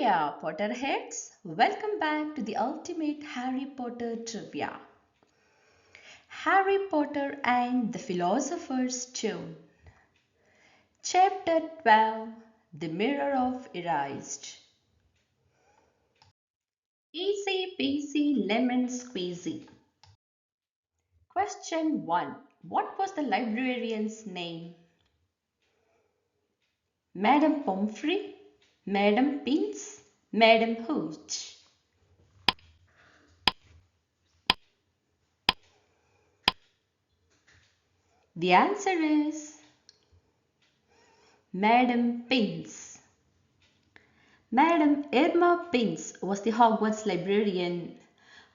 Hiya, Potterheads! Welcome back to the ultimate Harry Potter trivia. Harry Potter and the Philosopher's Stone. Chapter 12, The Mirror of Erised. Easy peasy lemon squeezy. Question 1. What was the librarian's name? Madame Pomfrey, Madame Pince, Madame Hooch. The answer is Madame Pince. Madame Irma Pince was the Hogwarts librarian.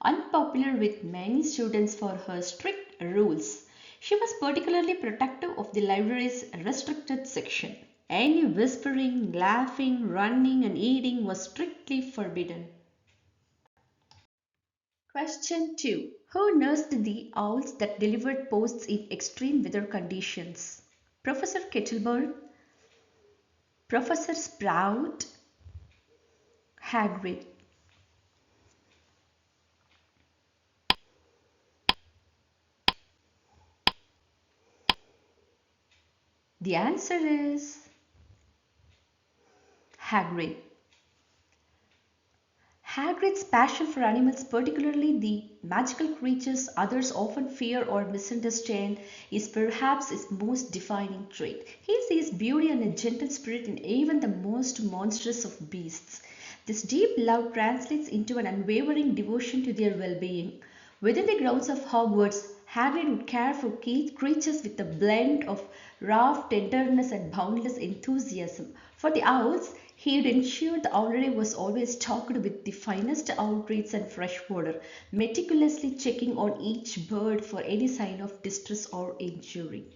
Unpopular with many students for her strict rules, she was particularly protective of the library's restricted section. Any whispering, laughing, running, and eating was strictly forbidden. Question 2. Who nursed the owls that delivered posts in extreme weather conditions? Professor Kettleburn, Professor Sprout, Hagrid. The answer is Hagrid. Hagrid's passion for animals, particularly the magical creatures others often fear or misunderstand, is perhaps his most defining trait. He sees beauty and a gentle spirit in even the most monstrous of beasts. This deep love translates into an unwavering devotion to their well-being. Within the grounds of Hogwarts, Hagrid would care for creatures with a blend of raw tenderness and boundless enthusiasm. For the owls, he would ensure the owlery was always stocked with the finest owl treats and fresh water, meticulously checking on each bird for any sign of distress or injury.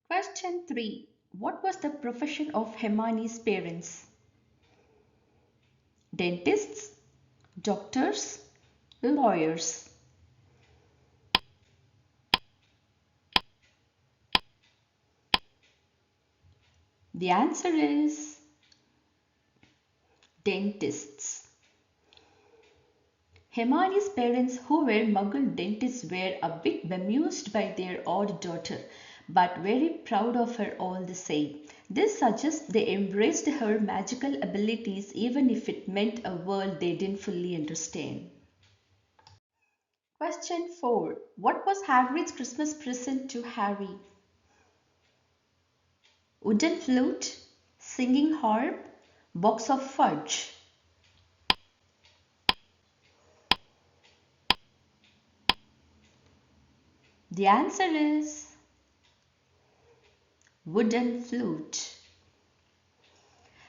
Question 3. What was the profession of Hermione's parents? Dentists, doctors, lawyers. The answer is dentists. Hermione's parents, who were Muggle dentists, were a bit bemused by their odd daughter, but very proud of her all the same. This suggests they embraced her magical abilities even if it meant a world they didn't fully understand. Question 4. What was Hagrid's Christmas present to Harry? Wooden flute, singing harp, box of fudge. The answer is wooden flute.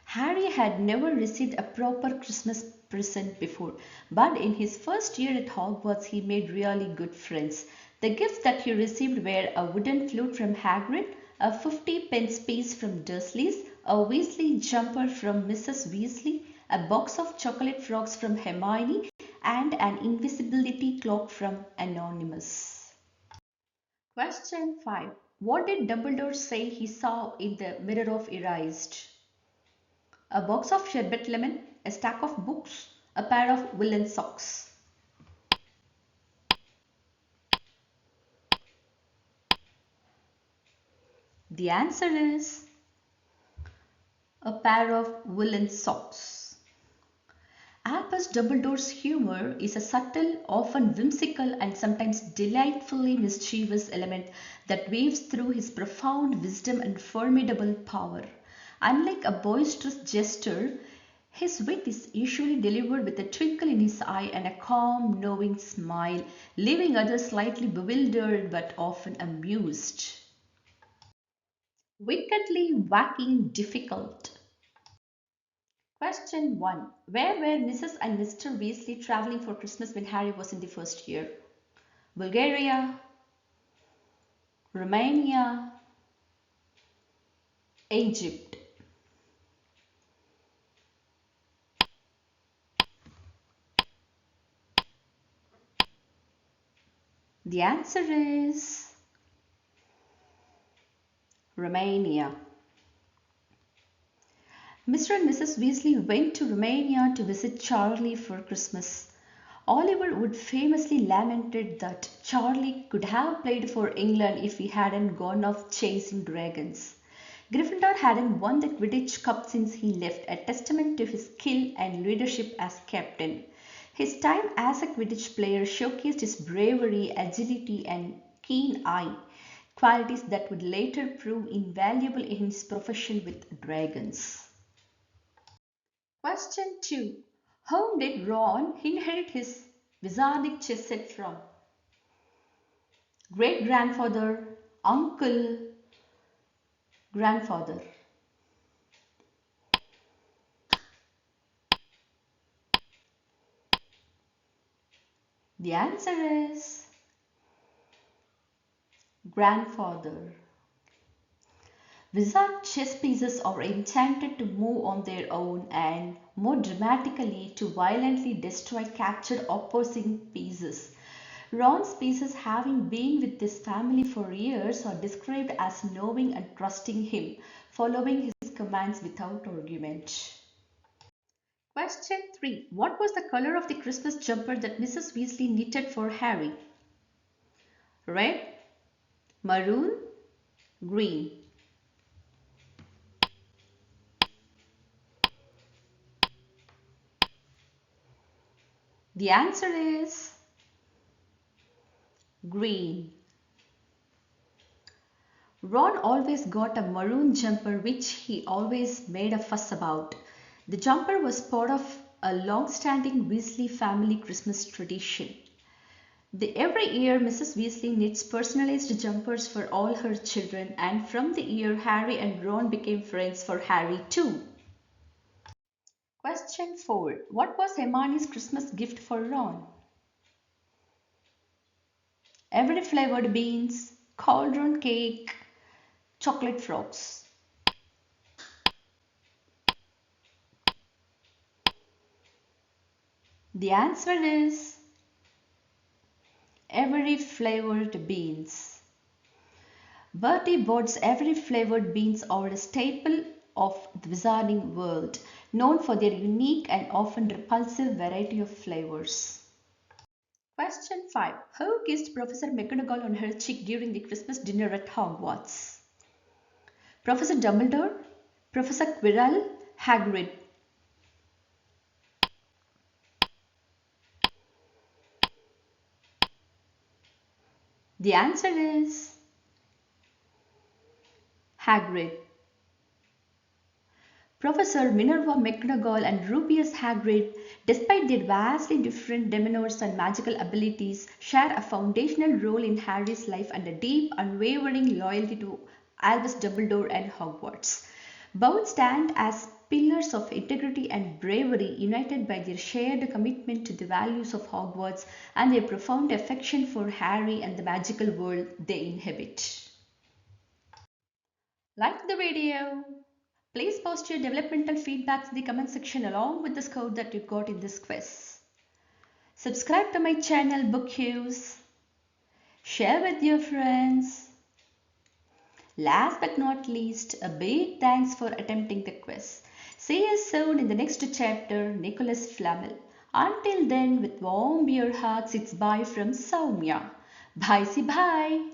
Harry had never received a proper Christmas present before, but in his first year at Hogwarts he made really good friends. The gifts that he received were a wooden flute from Hagrid, a 50-pence piece from Dursley's, a Weasley jumper from Mrs. Weasley, a box of chocolate frogs from Hermione, and an invisibility cloak from Anonymous. Question 5. What did Dumbledore say he saw in the Mirror of Erised? A box of sherbet lemon, a stack of books, a pair of woolen socks. The answer is a pair of woolen socks. Albus Dumbledore's humor is a subtle, often whimsical, and sometimes delightfully mischievous element that weaves through his profound wisdom and formidable power. Unlike a boisterous jester, his wit is usually delivered with a twinkle in his eye and a calm, knowing smile, leaving others slightly bewildered but often amused. Wickedly whacking difficult. Question 1. Where were Mrs. and Mr. Weasley traveling for Christmas when Harry was in the first year? Bulgaria, Romania, Egypt. The answer is Romania. Mr. and Mrs. Weasley went to Romania to visit Charlie for Christmas. Oliver would famously lamented that Charlie could have played for England if he hadn't gone off chasing dragons. Gryffindor hadn't won the Quidditch Cup since he left, a testament to his skill and leadership as captain. His time as a Quidditch player showcased his bravery, agility, and keen eye, qualities that would later prove invaluable in his profession with dragons. Question 2. Whom did Ron inherit his wizardic chess set from? Great grandfather, uncle, grandfather. The answer is grandfather. Wizard chess pieces are enchanted to move on their own and, more dramatically, to violently destroy captured opposing pieces. Ron's pieces, having been with this family for years, are described as knowing and trusting him, following his commands without argument. Question 3. What was the color of the Christmas jumper that Mrs. Weasley knitted for Harry? Red, maroon, green. The answer is green. Ron always got a maroon jumper which he always made a fuss about. The jumper was part of a long-standing Weasley family Christmas tradition. Every year Mrs. Weasley knits personalized jumpers for all her children, and from the year Harry and Ron became friends for Harry too. Question 4. What was Hermione's Christmas gift for Ron? Every flavored beans, cauldron cake, chocolate frogs. The answer is every flavored beans. Bertie Bott's every flavored beans are a staple of the wizarding world, known for their unique and often repulsive variety of flavors. Question 5. Who kissed Professor McGonagall on her cheek during the Christmas dinner at Hogwarts? Professor Dumbledore, Professor Quirrell, Hagrid. The answer is Hagrid. Professor Minerva McGonagall and Rubeus Hagrid, despite their vastly different demeanors and magical abilities, share a foundational role in Harry's life and a deep, unwavering loyalty to Albus Dumbledore and Hogwarts. Both stand as pillars of integrity and bravery, united by their shared commitment to the values of Hogwarts and their profound affection for Harry and the magical world they inhabit. Like the video. Please post your developmental feedbacks in the comment section along with the score that you got in this quiz. Subscribe to my channel Book-1. Share with your friends. Last but not least, a big thanks for attempting the quiz. See you soon in the next chapter, Nicholas Flamel. Until then, with warm beer hugs, it's bye from Soumya. Bye, see bye.